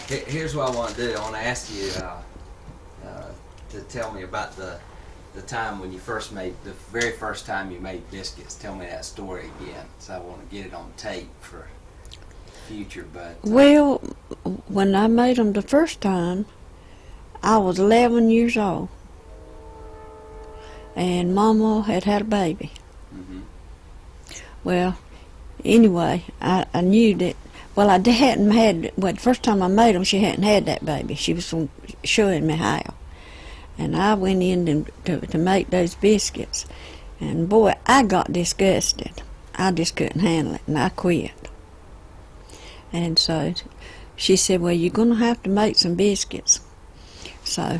Here's what I want to do. I want to ask you to tell me about the time when you first made the very first time you made biscuits. Tell me that story again. So I want to get it on tape for future. But Well, when I made them the first time, I was 11 years old, and Mama had had a baby. hmm Well, anyway, I knew that. Well, I hadn't had. Well, the first time I made them, she hadn't had that baby. She was showing me how, and I went in to make those biscuits, and boy, I got disgusted. I just couldn't handle it, and I quit. And so she said, "Well, you're gonna have to make some biscuits." So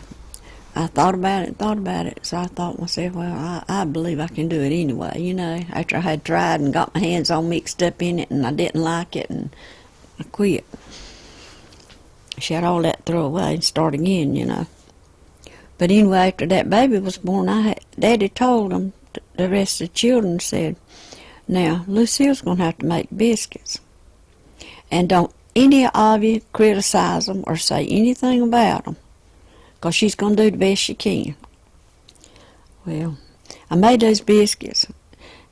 I thought about it. So I thought to myself, well, I believe I can do it anyway, after I had tried and got my hands all mixed up in it and I didn't like it and I quit. She had all that throw away and start again. But anyway, after that baby was born, Daddy told them, the rest of the children said, now, Lucille's going to have to make biscuits. And don't any of you criticize them or say anything about them, because she's going to do the best she can. Well, I made those biscuits,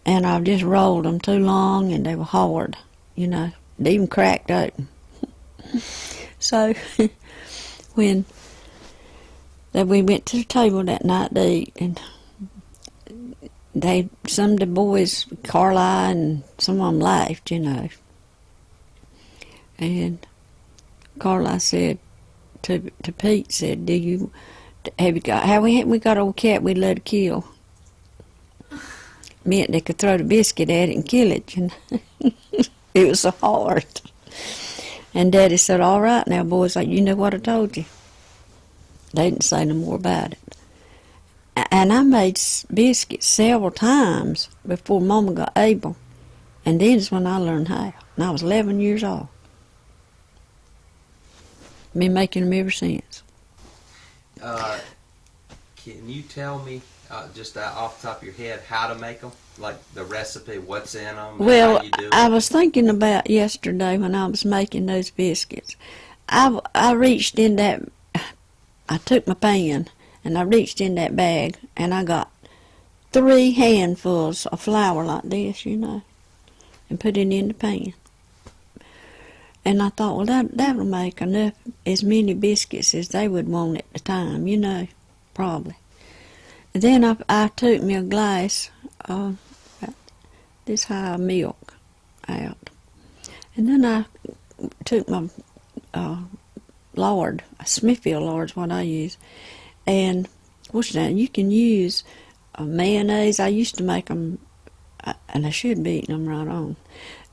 and I just rolled them too long, and they were hard, They even cracked open. So, when we went to the table that night to eat, and some of the boys, Carla and some of them laughed, And Carla said to Pete, said, haven't we got old cat we'd let her kill? Meant they could throw the biscuit at it and kill it, It was so hard. And Daddy said, all right now, boys, you know what I told you. They didn't say no more about it. And I made biscuits several times before Mama got able. And then is when I learned how. And I was 11 years old. Been making them ever since. can you tell me just off the top of your head how to make them? Like the recipe, what's in them, Well, how you do I it? was thinking about yesterday when I was making those biscuits. I reached in that, I took my pan and I reached in that bag and I got 3 handfuls of flour like this, and put it in the pan. And I thought, well, that'll make as many biscuits as they would want at the time, probably. And then I took me a glass of this high milk out. And then I took my lard, Smithfield lard's what I use. And what's that? You can use mayonnaise. I used to make them, and I should be eating them right on.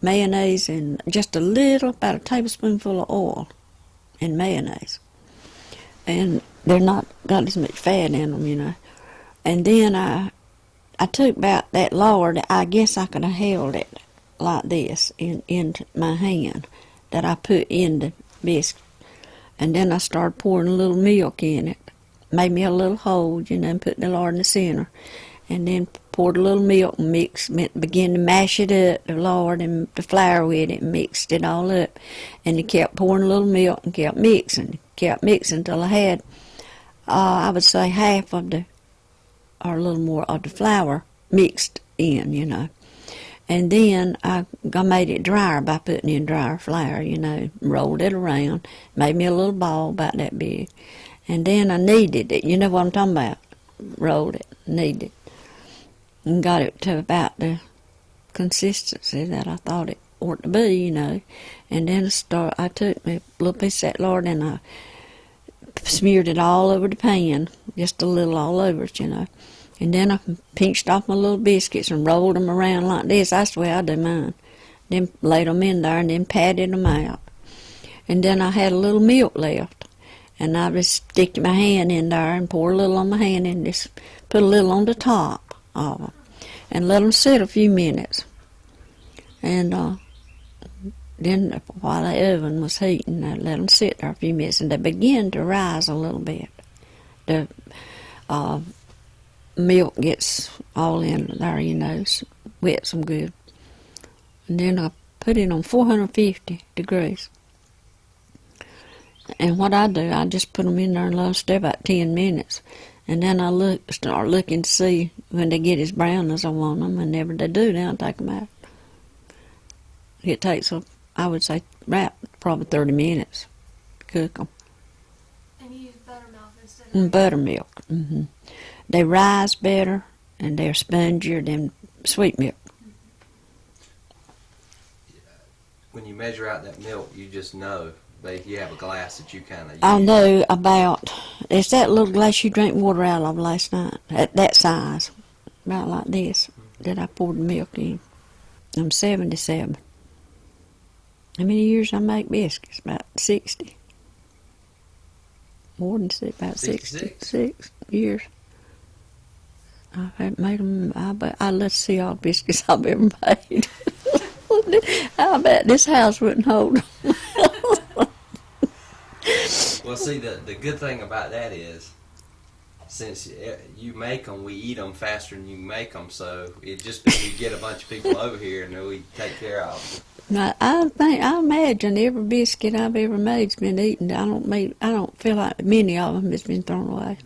Mayonnaise and just a little, about a tablespoonful of oil and mayonnaise. And they're not got as much fat in them, And then I took about that lard, I guess I could have held it like this in my hand that I put in the biscuit. And then I started pouring a little milk in it. Made me a little hole, and put the lard in the center. And then poured a little milk and began to mash it up, the lard and the flour with it, and mixed it all up. And it kept pouring a little milk and kept mixing until I had, I would say, half of or a little more of the flour mixed in, And then I made it drier by putting in drier flour, rolled it around, made me a little ball about that big. And then I kneaded it, you know what I'm talking about? Rolled it, kneaded it, and got it to about the consistency that I thought it ought to be, And then I took a little piece of that lard and I smeared it all over the pan, just a little all over it, And then I pinched off my little biscuits and rolled them around like this. That's the way I do mine. Then laid them in there and then patted them out. And then I had a little milk left. And I just stick my hand in there and pour a little on my hand and just put a little on the top of them. And let them sit a few minutes. And then while the oven was heating, I let them sit there a few minutes. And they began to rise a little bit. The milk gets all in there, wet some good. And then I put it on 450 degrees. And what I do, I just put them in there and let them stay about 10 minutes. And then I start looking to see when they get as brown as I want them. And whenever they do, then I take them out. It takes, I would say, probably 30 minutes to cook them. And you use buttermilk instead of Buttermilk. They rise better and they're spongier than sweet milk. When you measure out that milk, you just know. But if you have a glass that you kind of use. I know about, it's that little glass you drank water out of last night, that size, about like this, that I poured the milk in. I'm 77. How many years I make biscuits? About 60. More than about 66 years. I haven't made them, let's see all the biscuits I've ever made. I bet this house wouldn't hold them. Well, see, the good thing about that is, since you make them, we eat them faster than you make them. So it just you get a bunch of people over here and we take care of them. Now, I imagine every biscuit I've ever made's been eaten. I don't feel like many of them has been thrown away.